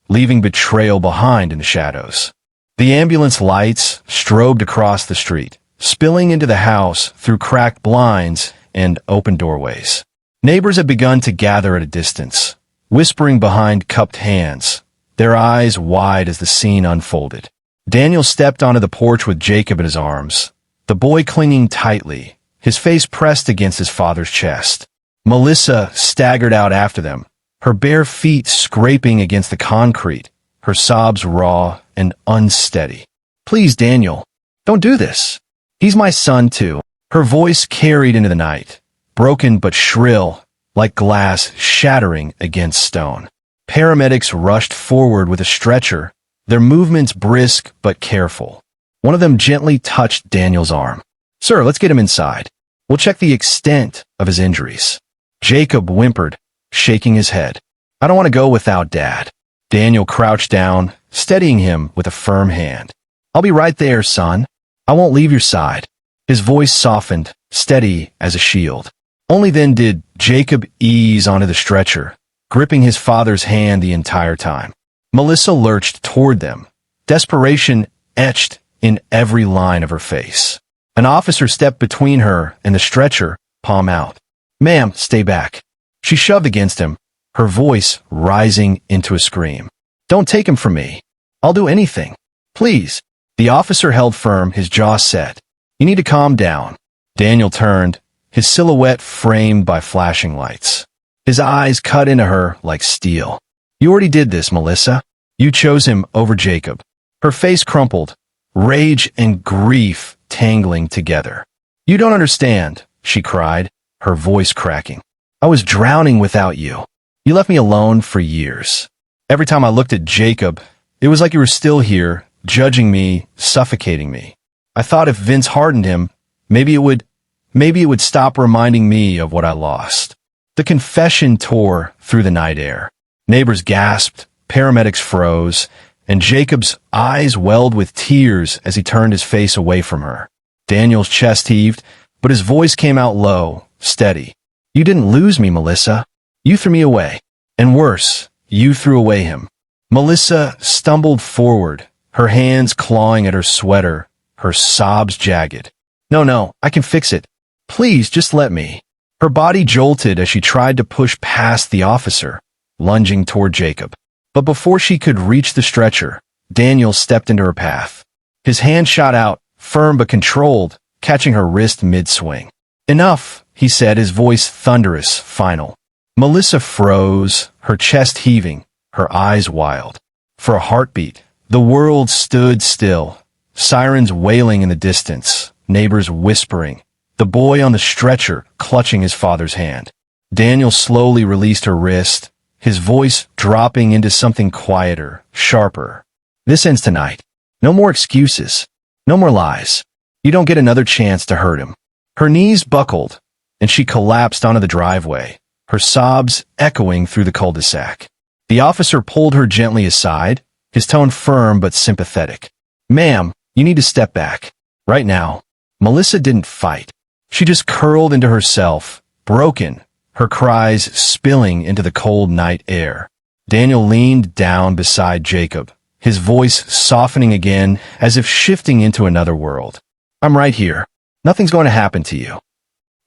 leaving betrayal behind in the shadows. The ambulance lights strobed across the street, spilling into the house through cracked blinds and open doorways. Neighbors had begun to gather at a distance, whispering behind cupped hands, their eyes wide as the scene unfolded. Daniel stepped onto the porch with Jacob in his arms, the boy clinging tightly, his face pressed against his father's chest. Melissa staggered out after them, her bare feet scraping against the concrete, her sobs raw and unsteady. "Please, Daniel, don't do this. He's my son, too." Her voice carried into the night, broken but shrill, like glass shattering against stone. Paramedics rushed forward with a stretcher, their movements brisk but careful. One of them gently touched Daniel's arm. "Sir, let's get him inside. We'll check the extent of his injuries." Jacob whimpered, shaking his head. "I don't want to go without Dad." Daniel crouched down, steadying him with a firm hand. "I'll be right there, son. I won't leave your side." His voice softened, steady as a shield. Only then did Jacob ease onto the stretcher, gripping his father's hand the entire time. Melissa lurched toward them, desperation etched in every line of her face. An officer stepped between her and the stretcher, palm out. "Ma'am, stay back." She shoved against him, her voice rising into a scream. "Don't take him from me. I'll do anything. Please." The officer held firm, his jaw set. "You need to calm down." Daniel turned, his silhouette framed by flashing lights. His eyes cut into her like steel. "You already did this, Melissa. You chose him over Jacob." Her face crumpled, rage and grief tangling together. "You don't understand," she cried, her voice cracking. "I was drowning without you. You left me alone for years. Every time I looked at Jacob, it was like you were still here, judging me, suffocating me. I thought if Vince hardened him, maybe it would stop reminding me of what I lost." The confession tore through the night air. Neighbors gasped, paramedics froze, and Jacob's eyes welled with tears as he turned his face away from her. Daniel's chest heaved, but his voice came out low, steady. "You didn't lose me, Melissa. You threw me away. And worse, you threw away him." Melissa stumbled forward, her hands clawing at her sweater, her sobs jagged. No, I can fix it. Please, just let me." Her body jolted as she tried to push past the officer, lunging toward Jacob. But before she could reach the stretcher, Daniel stepped into her path. His hand shot out, firm but controlled, catching her wrist mid-swing. "Enough," he said, his voice thunderous, final. Melissa froze, her chest heaving, her eyes wild. For a heartbeat, the world stood still. Sirens wailing in the distance, neighbors whispering, the boy on the stretcher clutching his father's hand. Daniel slowly released her wrist, his voice dropping into something quieter, sharper. This ends tonight. No more excuses. No more lies. You don't get another chance to hurt him. Her knees buckled, and she collapsed onto the driveway, her sobs echoing through the cul-de-sac. The officer pulled her gently aside, his tone firm but sympathetic. "Ma'am, you need to step back. Right now." Melissa didn't fight. She just curled into herself, broken, her cries spilling into the cold night air. Daniel leaned down beside Jacob, his voice softening again as if shifting into another world. "I'm right here. Nothing's going to happen to you."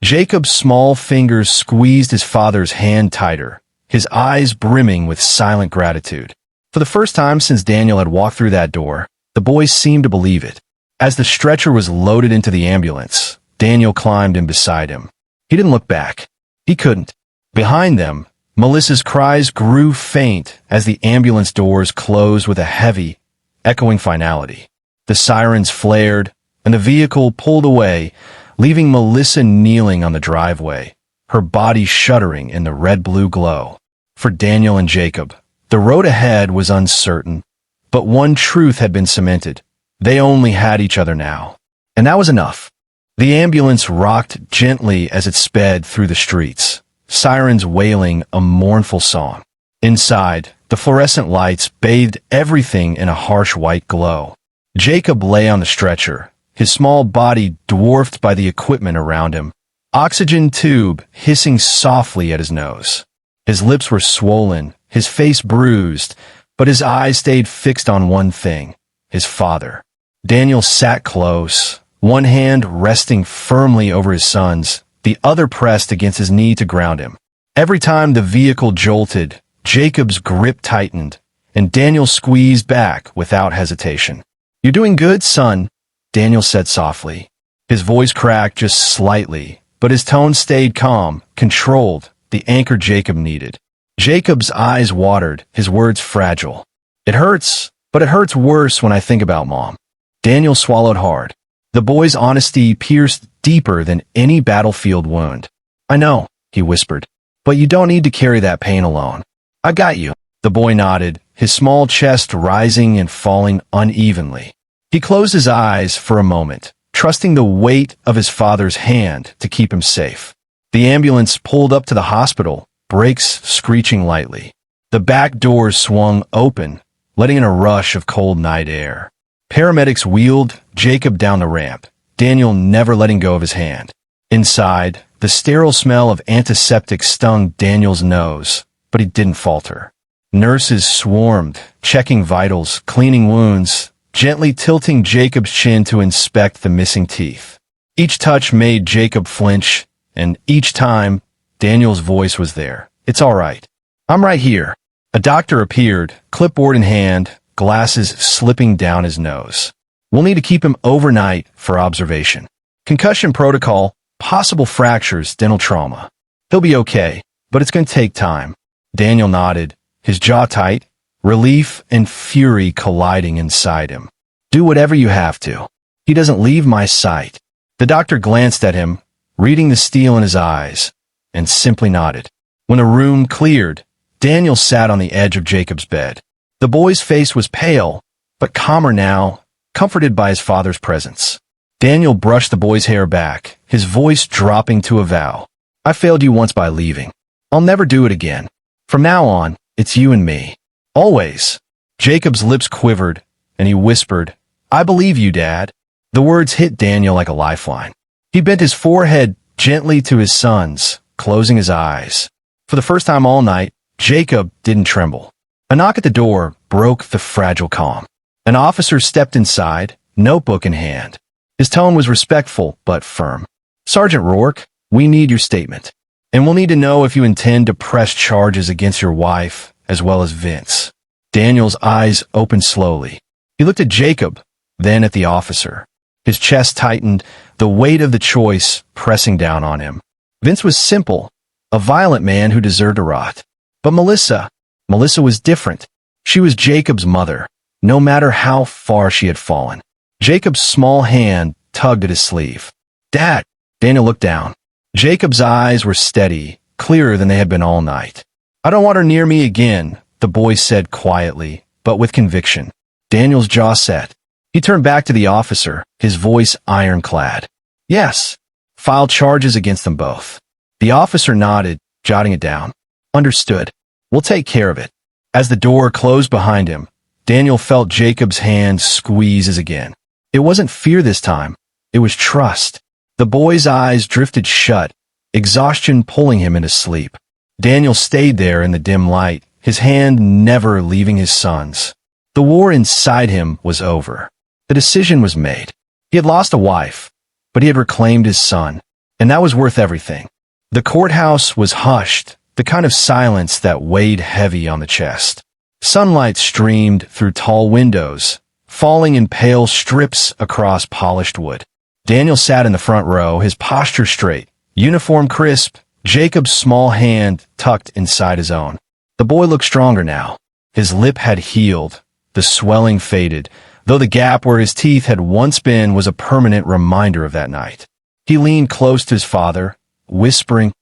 Jacob's small fingers squeezed his father's hand tighter, his eyes brimming with silent gratitude. For the first time since Daniel had walked through that door, the boy seemed to believe it. As the stretcher was loaded into the ambulance, Daniel climbed in beside him. He didn't look back. He couldn't. Behind them, Melissa's cries grew faint as the ambulance doors closed with a heavy, echoing finality. The sirens flared, and the vehicle pulled away, leaving Melissa kneeling on the driveway, her body shuddering in the red-blue glow. For Daniel and Jacob, the road ahead was uncertain, but one truth had been cemented. They only had each other now. And that was enough. The ambulance rocked gently as it sped through the streets, sirens wailing a mournful song. Inside, the fluorescent lights bathed everything in a harsh white glow. Jacob lay on the stretcher, his small body dwarfed by the equipment around him, oxygen tube hissing softly at his nose. His lips were swollen, his face bruised, but his eyes stayed fixed on one thing, his father. Daniel sat close, one hand resting firmly over his son's, the other pressed against his knee to ground him. Every time the vehicle jolted, Jacob's grip tightened, and Daniel squeezed back without hesitation. "You're doing good, son," Daniel said softly. His voice cracked just slightly, but his tone stayed calm, controlled, the anchor Jacob needed. Jacob's eyes watered, his words fragile. "It hurts, but it hurts worse when I think about Mom." Daniel swallowed hard. The boy's honesty pierced deeper than any battlefield wound. "I know," he whispered, "but you don't need to carry that pain alone. I got you." The boy nodded, his small chest rising and falling unevenly. He closed his eyes for a moment, trusting the weight of his father's hand to keep him safe. The ambulance pulled up to the hospital, brakes screeching lightly. The back doors swung open, letting in a rush of cold night air. Paramedics wheeled Jacob down the ramp, Daniel never letting go of his hand. Inside, the sterile smell of antiseptic stung Daniel's nose, but he didn't falter. Nurses swarmed, checking vitals, cleaning wounds, gently tilting Jacob's chin to inspect the missing teeth. Each touch made Jacob flinch, and each time, Daniel's voice was there. "It's all right. I'm right here." A doctor appeared, clipboard in hand, glasses slipping down his nose. "We'll need to keep him overnight for observation. Concussion protocol, possible fractures, dental trauma. He'll be okay, but it's going to take time." Daniel nodded, his jaw tight, relief and fury colliding inside him. "Do whatever you have to. He doesn't leave my sight." The doctor glanced at him, reading the steel in his eyes, and simply nodded. When the room cleared, Daniel sat on the edge of Jacob's bed. The boy's face was pale, but calmer now, comforted by his father's presence. Daniel brushed the boy's hair back, his voice dropping to a vow. "I failed you once by leaving. I'll never do it again. From now on, it's you and me. Always." Jacob's lips quivered, and he whispered, "I believe you, Dad." The words hit Daniel like a lifeline. He bent his forehead gently to his son's, closing his eyes. For the first time all night, Jacob didn't tremble. A knock at the door broke the fragile calm. An officer stepped inside, notebook in hand. His tone was respectful but firm. "Sergeant Rourke, we need your statement. And we'll need to know if you intend to press charges against your wife, as well as Vince." Daniel's eyes opened slowly. He looked at Jacob, then at the officer. His chest tightened, the weight of the choice pressing down on him. Vince was simple, a violent man who deserved to rot. But Melissa was different. She was Jacob's mother, no matter how far she had fallen. Jacob's small hand tugged at his sleeve. "Dad!" Daniel looked down. Jacob's eyes were steady, clearer than they had been all night. "I don't want her near me again," the boy said quietly, but with conviction. Daniel's jaw set. He turned back to the officer, his voice ironclad. "Yes. File charges against them both." The officer nodded, jotting it down. "Understood. We'll take care of it." As the door closed behind him, Daniel felt Jacob's hand squeeze his again. It wasn't fear this time. It was trust. The boy's eyes drifted shut, exhaustion pulling him into sleep. Daniel stayed there in the dim light, his hand never leaving his son's. The war inside him was over. The decision was made. He had lost a wife, but he had reclaimed his son, and that was worth everything. The courthouse was hushed, the kind of silence that weighed heavy on the chest. Sunlight streamed through tall windows, falling in pale strips across polished wood. Daniel sat in the front row, his posture straight, uniform crisp, Jacob's small hand tucked inside his own. The boy looked stronger now. His lip had healed, the swelling faded, though the gap where his teeth had once been was a permanent reminder of that night. He leaned close to his father, whispering,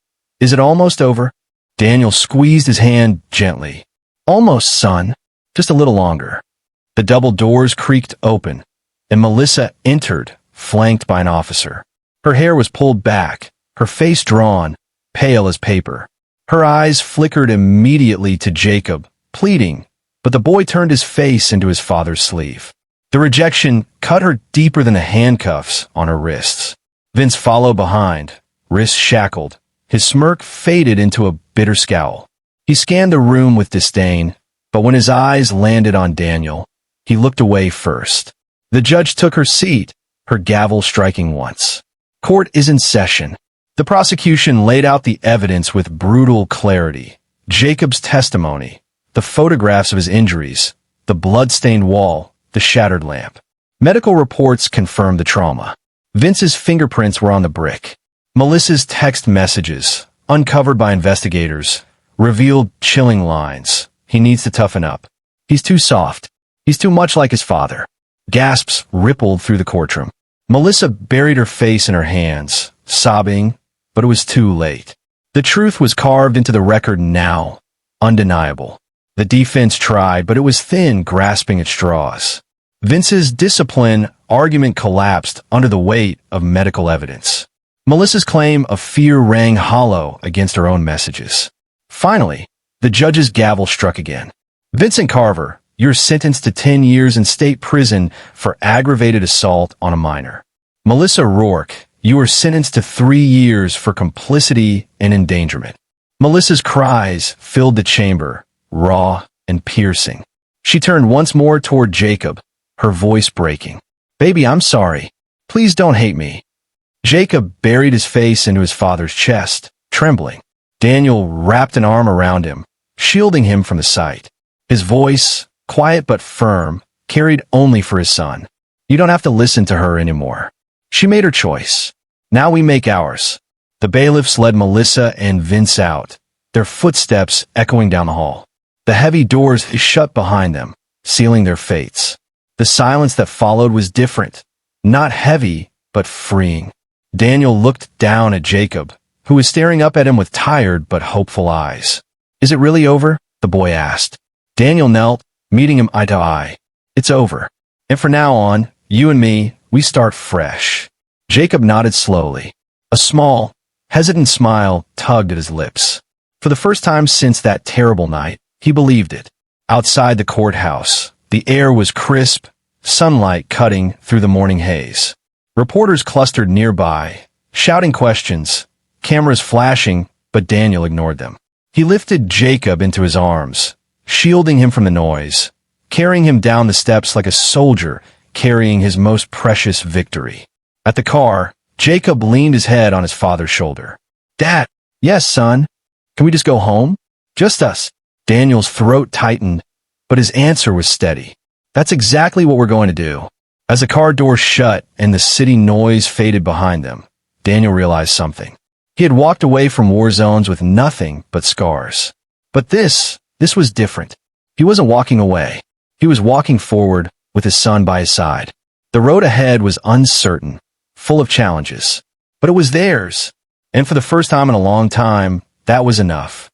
"Is it almost over?" Daniel squeezed his hand gently. "Almost, son. Just a little longer." The double doors creaked open, and Melissa entered, flanked by an officer. Her hair was pulled back, her face drawn, pale as paper. Her eyes flickered immediately to Jacob, pleading, but the boy turned his face into his father's sleeve. The rejection cut her deeper than the handcuffs on her wrists. Vince followed behind, wrists shackled. His smirk faded into a bitter scowl. He scanned the room with disdain, but when his eyes landed on Daniel, he looked away first. The judge took her seat, her gavel striking once. "Court is in session." The prosecution laid out the evidence with brutal clarity. Jacob's testimony, the photographs of his injuries, the blood-stained wall, the shattered lamp. Medical reports confirmed the trauma. Vince's fingerprints were on the brick. Melissa's text messages, uncovered by investigators, revealed chilling lines. "He needs to toughen up. He's too soft. He's too much like his father." Gasps rippled through the courtroom. Melissa buried her face in her hands, sobbing, but it was too late. The truth was carved into the record now, undeniable. The defense tried, but it was thin, grasping at straws. Vince's discipline argument collapsed under the weight of medical evidence. Melissa's claim of fear rang hollow against her own messages. Finally, the judge's gavel struck again. "Vincent Carver, you're sentenced to 10 years in state prison for aggravated assault on a minor. Melissa Rourke, you are sentenced to 3 years for complicity and endangerment." Melissa's cries filled the chamber, raw and piercing. She turned once more toward Jacob, her voice breaking. "Baby, I'm sorry. Please don't hate me." Jacob buried his face into his father's chest, trembling. Daniel wrapped an arm around him, shielding him from the sight. His voice, quiet but firm, carried only for his son. "You don't have to listen to her anymore. She made her choice. Now we make ours." The bailiffs led Melissa and Vince out, their footsteps echoing down the hall. The heavy doors shut behind them, sealing their fates. The silence that followed was different, not heavy, but freeing. Daniel looked down at Jacob, who was staring up at him with tired but hopeful eyes. "Is it really over?" the boy asked. Daniel knelt, meeting him eye to eye. "It's over. And from now on, you and me, we start fresh." Jacob nodded slowly. A small, hesitant smile tugged at his lips. For the first time since that terrible night, he believed it. Outside the courthouse, the air was crisp, sunlight cutting through the morning haze. Reporters clustered nearby, shouting questions, cameras flashing, but Daniel ignored them. He lifted Jacob into his arms, shielding him from the noise, carrying him down the steps like a soldier carrying his most precious victory. At the car, Jacob leaned his head on his father's shoulder. "Dad." "Yes, son. Can we just go home? Just us?" Daniel's throat tightened, but his answer was steady. "That's exactly what we're going to do." As the car door shut and the city noise faded behind them, Daniel realized something. He had walked away from war zones with nothing but scars. But this was different. He wasn't walking away. He was walking forward with his son by his side. The road ahead was uncertain, full of challenges. But it was theirs. And for the first time in a long time, that was enough.